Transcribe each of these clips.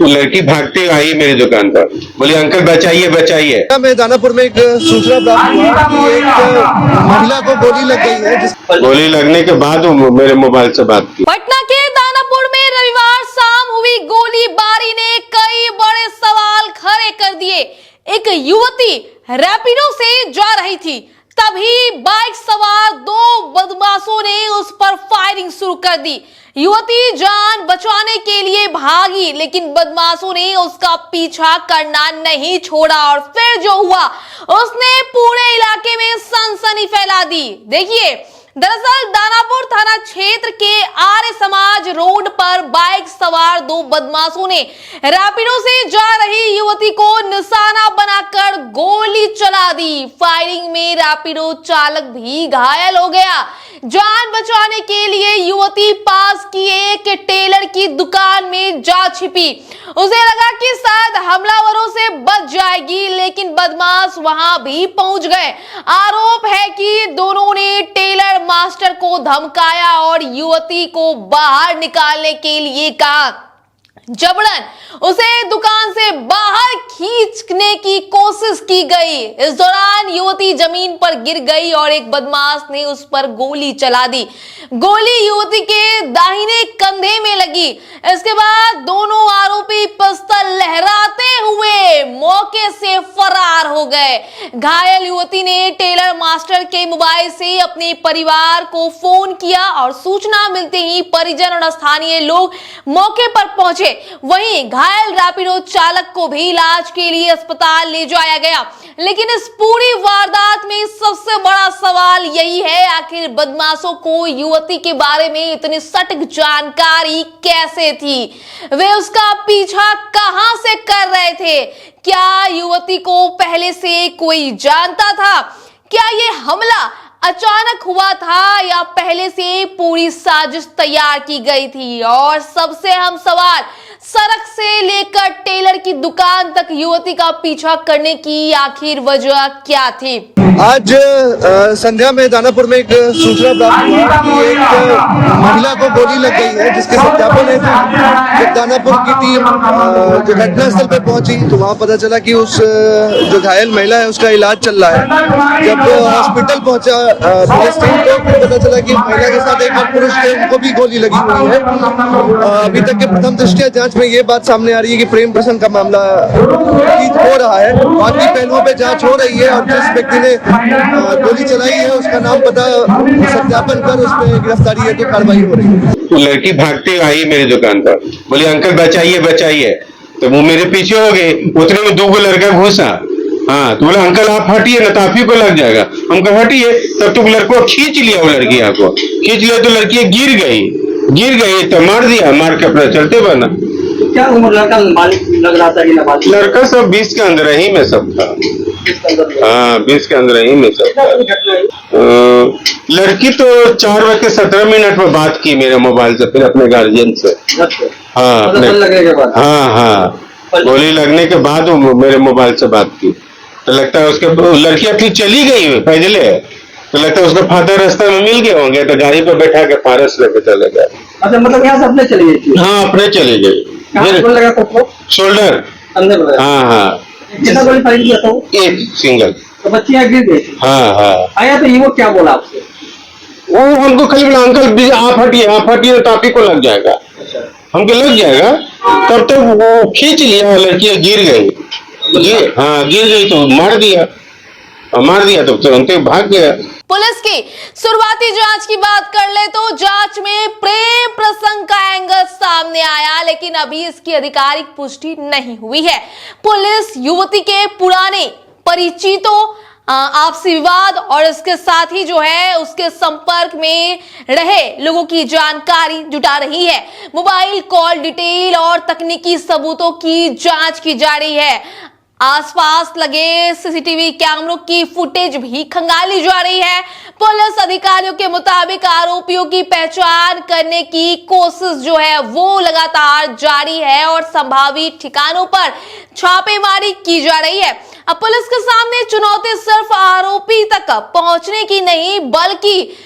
वो लड़की भागते आई मेरी दुकान पर, बोली अंकल बचाइए बचाइए। मैं दानापुर में एक सूचना प्राप्त हुआ कि एक महिला को गोली लग गई है। गोली लगने के बाद वो मेरे मोबाइल से बात की। पटना के दानापुर में रविवार शाम हुई गोलीबारी ने कई बड़े सवाल खड़े कर दिए। एक युवती रैपिडो से जा रही थी, तभी बाइक सवार दो बदमाशों ने उस पर फायरिंग शुरू कर दी। युवती जान बचाने के लिए भागी, लेकिन बदमाशों ने उसका पीछा करना नहीं छोड़ा और फिर जो हुआ उसने पूरे इलाके में सनसनी फैला दी। देखिए, दरअसल दानापुर थाना क्षेत्र के आर्य समाज रोड पर बाइक सवार दो बदमाशों ने रैपिडो से जा रही युवती को निशाना बनाकर गोली चला दी। फायरिंग में रैपिडो चालक भी घायल हो गया। जान बचाने के लिए युवती पास की एक टेलर की दुकान में जा छिपी। उसे लगा कि शायद हमलावरों से बच जाएगी, लेकिन बदमाश वहां भी पहुंच गए। आरोप है कि दोनों ने टेलर मास्टर को धमकाया और युवती को बाहर निकालने के लिए कहा। जबरन उसे दुकान से बाहर खींचने की कोशिश की गई। इस दौरान युवती जमीन पर गिर गई और एक बदमाश ने उस पर गोली चला दी। गोली युवती के दाहिने कंधे में लगी। इसके बाद दोनों आरोपी पिस्तौल लहराते हुए मौके से फरार हो गए। घायल युवती ने टेलर मास्टर के मोबाइल से अपने परिवार को फोन किया और सूचना मिलते ही परिजन और स्थानीय लोग मौके पर पहुंचे। वहीं घायल रैपिडो चालक को भी इलाज के लिए अस्पताल ले जाया गया। लेकिन इस पूरी वारदात में सबसे बड़ा सवाल यही है, आखिर बदमाशों को युवती के बारे में इतनी सटीक जानकारी कैसे थी? वे उसका पीछा कहां से कर रहे थे? क्या युवती को पहले से कोई जानता था? क्या ये हमला अचानक हुआ था या पहले से पूरी साजिश तैयार की गई थी? और सबसे अहम सवाल, सड़क से लेकर टेलर की दुकान तक युवती का पीछा करने की आखिर वजह क्या थी? आज संध्या में दानापुर में एक सूचना प्राप्त हुआ कि एक महिला को गोली लग गई है, जिसके सत्यापन है जब दानापुर की टीम जो घटनास्थल पर पहुंची तो वहां पता चला कि उस जो घायल महिला है उसका इलाज चल रहा है। जब हॉस्पिटल पहुंचा पुलिस टीम तो पता चला कि महिला के साथ एक और पुरुष थे, उनको भी गोली लगी हुई है। अभी तक के प्रथम दृष्टया जांच में ये बात सामने आ रही है कि प्रेम प्रसंग का मामला हो रहा है। बाकी पहलुओं पे जांच हो रही है और जिस व्यक्ति ने गोली चलाई है उसका नाम पता सत्यापन कर उस पर गिरफ्तारी है तो कार्रवाई हो रही है। वो लड़की भागते आई मेरी दुकान पर, बोली अंकल बचाइए बचाइए। तो वो मेरे पीछे हो गए। उतने में दो लड़का घुसा। हाँ, तो बोला अंकल आप हटिए ना, तो आप ही को लग जाएगा। हम कहा हटिए, तब तो लड़को खींच लिया। वो लड़कियां को खींच लिया तो लड़की गिर गई तो मार दिया। मार के अपना चलते बना। क्या उम्र लड़का लग रहा था कि नाबालिग? लड़का सब 20 के अंदर ही में सब था। हाँ, 20 के अंदर ही में सब था। लड़की तो 4:17 पर बात की मेरे मोबाइल से, फिर अपने गार्जियन से। हाँ, अपने लगने के बाद। हाँ, गोली लगने के बाद वो मेरे मोबाइल से बात की। तो लगता है उसके लड़की अपनी चली गई पैदले। तो लगता है उसके फादर रास्ते में मिल गए होंगे, तो गाड़ी पर बैठा के फारस लेके चले गए। अच्छा, मतलब यहाँ से अपने चली गई थी? हाँ, अपने चली गई। लगा तो शोल्डर। हाँ, कितना गोली फायरिंग किया था? एक सिंगल। तो बच्ची यहाँ गिर गई? हाँ। आया तो ये वो क्या बोला आपसे? वो हमको खाली बोला अंकल आप हटिए तो आप ही को लग जाएगा। हमको लग जाएगा। तब तो वो खींच लिया, लड़की गिर गई। गिर गई तो मार दिया तो तुरंत भाग गया। पुलिस की शुरुआती जांच की बात कर ले तो जांच में प्रेम प्रसंग का एंगल सामने आया, लेकिन अभी इसकी आधिकारिक पुष्टि नहीं हुई है। पुलिस युवती के पुराने परिचितों, आपसी विवाद और इसके साथ ही जो है उसके संपर्क में रहे लोगों की जानकारी जुटा रही है। मोबाइल कॉल डिटेल और तकनीकी सबूतों की जांच की जा रही है। आसपास लगे सीसीटीवी कैमरों की फुटेज भी खंगाली जा रही है। पुलिस अधिकारियों के मुताबिक आरोपियों की पहचान करने की कोशिश जो है वो लगातार जारी है और संभावित ठिकानों पर छापेमारी की जा रही है। अब पुलिस के सामने चुनौती सिर्फ आरोपी तक पहुंचने की नहीं, बल्कि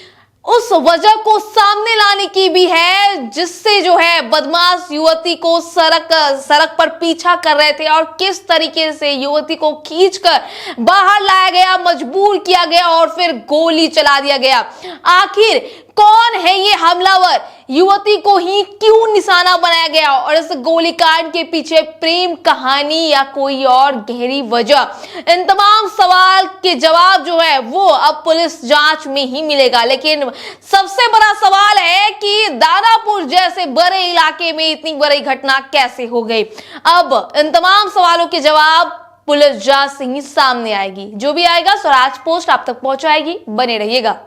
उस वजह को सामने लाने की भी है जिससे जो है बदमाश युवती को सड़क पर पीछा कर रहे थे और किस तरीके से युवती को खींचकर बाहर लाया गया, मजबूर किया गया और फिर गोली चला दिया गया। आखिर कौन है ये हमलावर, युवती को ही क्यों निशाना बनाया गया और इस गोलीकांड के पीछे प्रेम कहानी या कोई और गहरी वजह, इन तमाम सवाल के जवाब जो है वो अब पुलिस जांच में ही मिलेगा। लेकिन सबसे बड़ा सवाल है कि दानापुर जैसे बड़े इलाके में इतनी बड़ी घटना कैसे हो गई। अब इन तमाम सवालों के जवाब पुलिस जांच से ही सामने आएगी। जो भी आएगा स्वराज पोस्ट आप तक पहुंचाएगी, बने रहिएगा।